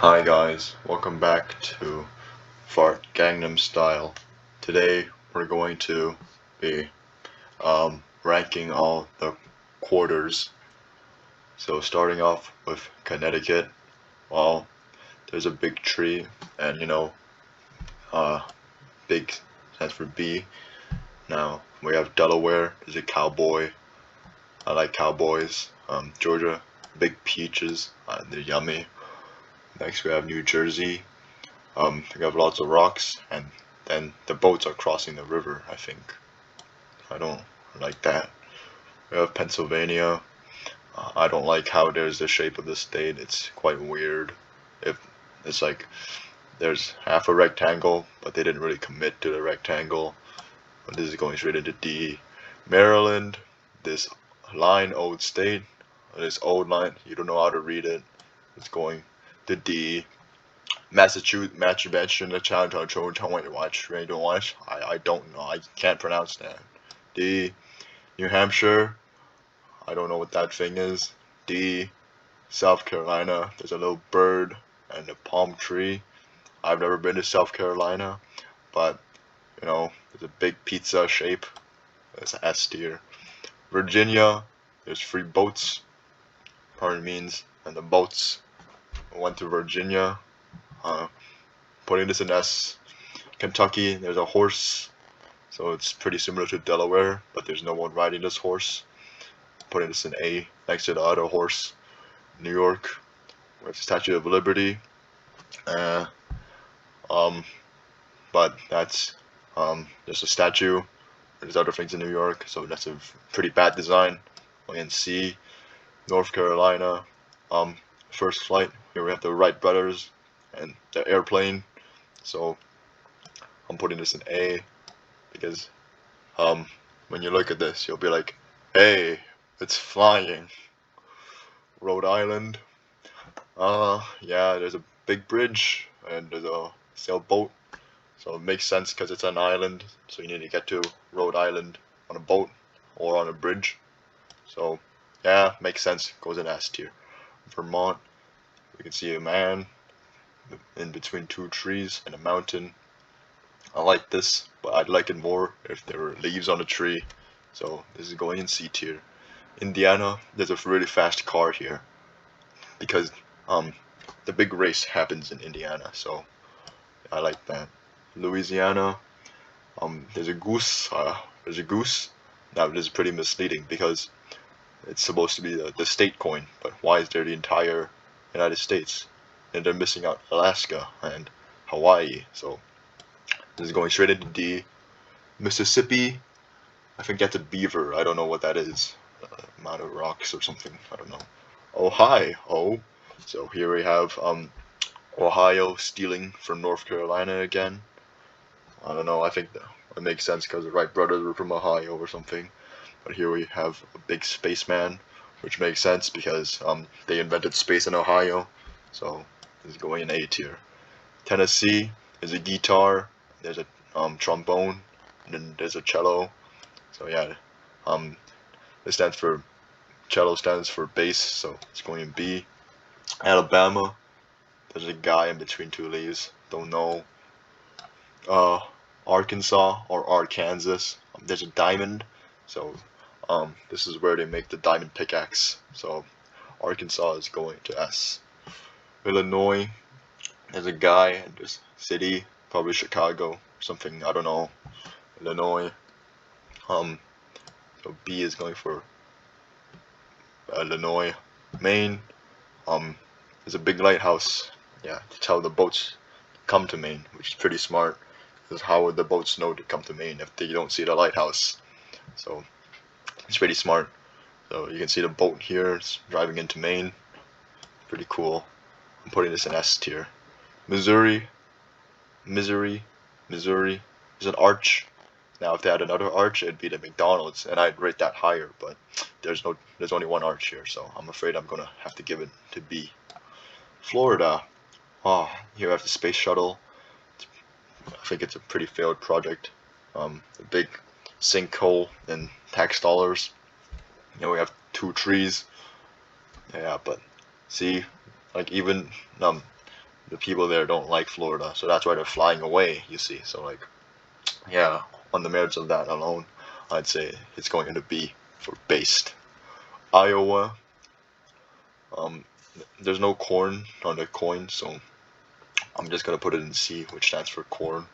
Hi guys, welcome back to Fart Gangnam Style. Today we're going to be ranking all the quarters. So starting off with Connecticut, well, there's a big tree, and uh, big stands for B. Now we have Delaware, there's a cowboy. I like cowboys. Georgia, big peaches, they're yummy. Next we have New Jersey. We have lots of rocks, and then the boats are crossing the river, I think. I don't like that. We have Pennsylvania. I don't like how there's the shape of the state. It's quite weird. If it's like there's half a rectangle, but they didn't really commit to the rectangle. But this is going straight into D. Maryland, this line old state, this old line, you don't know how to read it. It's going to D. Massachusetts, in the town, watch, ready to watch. I don't know. I can't pronounce that. D. New Hampshire. I don't know what that thing is. D. South Carolina. There's a little bird and a palm tree. I've never been to South Carolina, but there's a big pizza shape. There's an S tier. Virginia. There's free boats. Probably means, and the boats went to Virginia. Putting this in S. Kentucky, there's a horse, so it's pretty similar to Delaware, but there's no one riding this horse. Putting this in A next to the other horse. New York, with the Statue of Liberty. Uh, um, but that's there's a statue. There's other things in New York, so that's a pretty bad design. In C, North Carolina. First flight. Here we have the Wright brothers and the airplane. So I'm putting this in A because when you look at this, you'll be like, hey, it's flying. Rhode Island. Yeah, there's a big bridge and there's a sailboat. So it makes sense because it's an island. So you need to get to Rhode Island on a boat or on a bridge. So yeah, makes sense. Goes in S tier. Vermont. We can see a man in between two trees and a mountain. I like this, but I'd like it more if there were leaves on the tree. So this is going in C tier. Indiana, there's a really fast car here because the big race happens in Indiana, so I like that. Louisiana, there's a goose. There's a goose. Now this is pretty misleading because it's supposed to be the state coin, but why is there the entire United States? And they're missing out Alaska and Hawaii. So this is going straight into D. Mississippi, I think that's a beaver. I don't know what that is. Amount of rocks or something. I don't know. Ohio. So here we have Ohio stealing from North Carolina again. I don't know. I think that makes sense because the Wright brothers were from Ohio or something. But here we have a big spaceman, which makes sense because they invented space in Ohio. So this is going in A tier. Tennessee is a guitar. There's a trombone, and then there's a cello. So yeah, um, this stands for cello stands for bass, so it's going in B. Alabama, there's a guy in between two leaves. Don't know. Uh, Arkansas or Arkansas. There's a diamond, so this is where they make the diamond pickaxe. So Arkansas is going to S. Illinois, there's a guy in this city, probably Chicago or something. I don't know. Illinois. Um, so B is going for Illinois. Maine. There's a big lighthouse. Yeah, to tell the boats come to Maine, which is pretty smart. Because how would the boats know to come to Maine if they don't see the lighthouse? So it's pretty smart. So you can see the boat here. It's driving into Maine. Pretty cool. I'm putting this in S tier. Missouri, Missouri. There's an arch. Now, if they had another arch, it'd be the McDonald's, and I'd rate that higher. But there's only one arch here, so I'm afraid I'm gonna have to give it to B. Florida. Oh, here I have the space shuttle. I think it's a pretty failed project. A big sinkhole in tax dollars. We have two trees. Yeah, but see, like even the people there don't like Florida, so that's why they're flying away, you see. So like, yeah, on the merits of that alone, I'd say it's going to be for based. Iowa, um, there's no corn on the coin, so I'm just gonna put it in C, which stands for corn.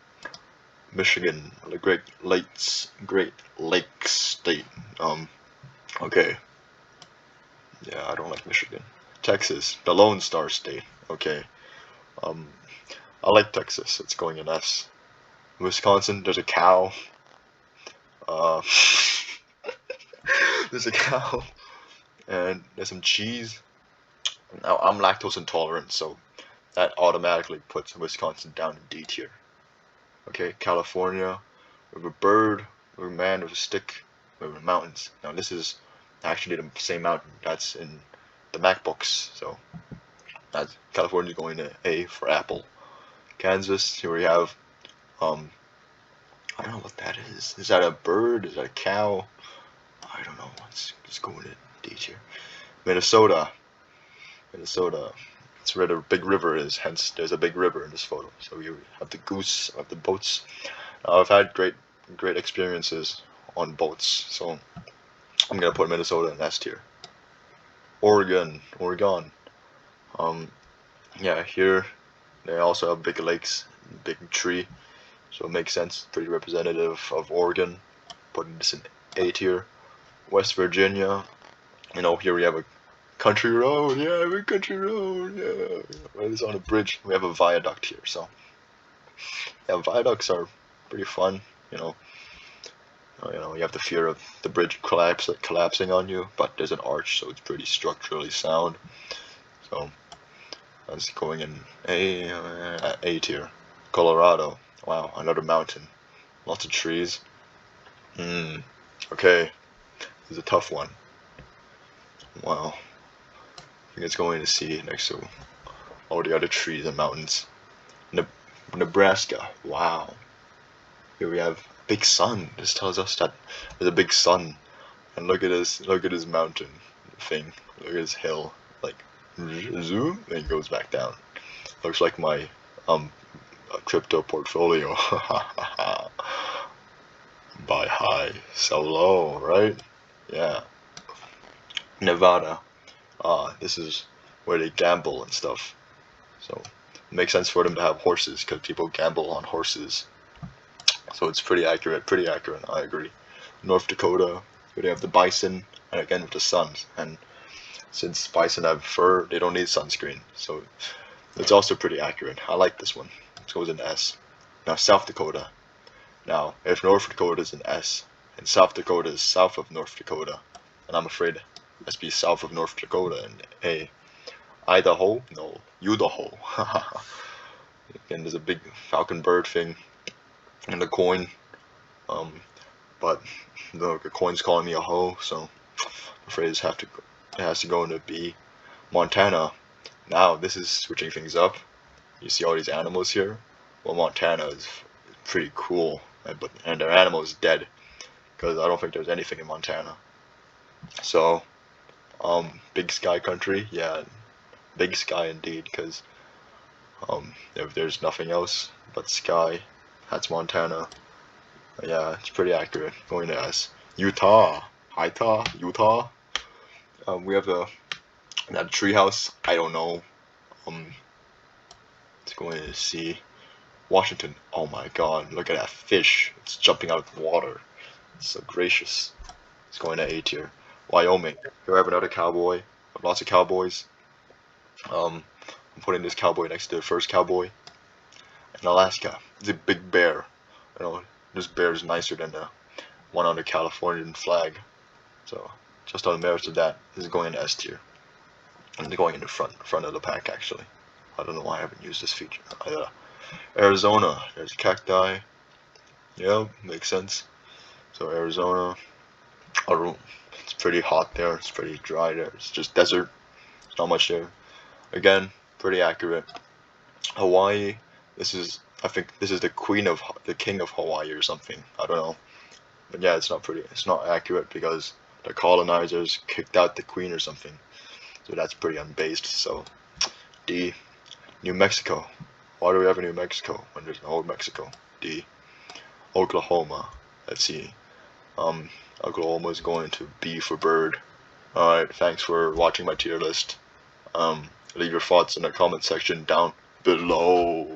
Michigan, the Great Lakes state. Okay, yeah, I don't like Michigan. Texas, the Lone Star State. Okay, um, I like Texas. It's going in S. Wisconsin, there's a cow. Uh, there's a cow, and there's some cheese. Now I'm lactose intolerant, so that automatically puts Wisconsin down in D tier. Okay, California, we have a bird, we have a man with a stick, we have mountains. Now this is actually the same mountain that's in the MacBooks, so that's California going to A for Apple. Kansas, here we have, I don't know what that is. Is that a bird? Is that a cow? I don't know. Let's go in D tier. Minnesota, it's where the big river is. Hence, there's a big river in this photo. So you have the goose, of the boats. I've had great experiences on boats, so I'm gonna put Minnesota in S tier. Oregon, yeah, here they also have big lakes, big tree, so it makes sense. Pretty representative of Oregon. Putting this in A tier. West Virginia, here we have a country road. Yeah, we country road. Yeah, it's on a bridge. We have a viaduct here, so yeah, viaducts are pretty fun. You have the fear of the bridge collapsing on you, but there's an arch, so it's pretty structurally sound. So that's going in A tier. Colorado, wow, another mountain, lots of trees. Okay, this is a tough one. Wow, I think it's going to C next to all the other trees and mountains. Nebraska, wow. Here we have a big sun. This tells us that there's a big sun. And look at this mountain thing. Look at this hill. Like zoom, and it goes back down. Looks like my crypto portfolio. Buy high, sell low, right? Yeah. Nevada. This is where they gamble and stuff. So it makes sense for them to have horses because people gamble on horses. So it's pretty accurate, I agree. North Dakota, where they have the bison, and again with the suns. And since bison have fur, they don't need sunscreen. So it's also pretty accurate. I like this one. This goes in S. Now South Dakota. Now, if North Dakota is in S, and South Dakota is south of North Dakota, and I'm afraid let's be south of North Dakota in A. Idaho? No, Idaho. Again, there's a big falcon bird thing in the coin. But the coin's calling me a hoe, so I'm afraid it has to go into B. Montana. Now this is switching things up. You see all these animals here. Well, Montana is pretty cool, and their animal is dead because I don't think there's anything in Montana. So, big sky country, yeah, big sky indeed. Because if there's nothing else but sky, that's Montana. Yeah, it's pretty accurate. Going to S. Utah. Utah. We have that treehouse. I don't know. It's going to C. Washington. Oh my god, look at that fish. It's jumping out of the water. It's so gracious. It's going to A tier. Wyoming. Here I have another cowboy. Lots of cowboys. I'm putting this cowboy next to the first cowboy. And Alaska. It's a big bear. This bear is nicer than the one on the Californian flag. So, just on the merits of that, this is going into S tier. And they're going in the front of the pack, actually. I don't know why I haven't used this feature. Arizona, there's cacti. Yeah, makes sense. So Arizona, it's pretty hot there. It's pretty dry there. It's just desert. There's not much there. Again, pretty accurate. Hawaii, I think this is the king of Hawaii or something. I don't know. But yeah, it's not accurate because the colonizers kicked out the queen or something. So that's pretty unbased. So D. New Mexico. Why do we have a New Mexico when there's an Old Mexico? D. Oklahoma. Let's see. Oklahoma is going to B for bird. Alright, thanks for watching my tier list. Leave your thoughts in the comment section down below.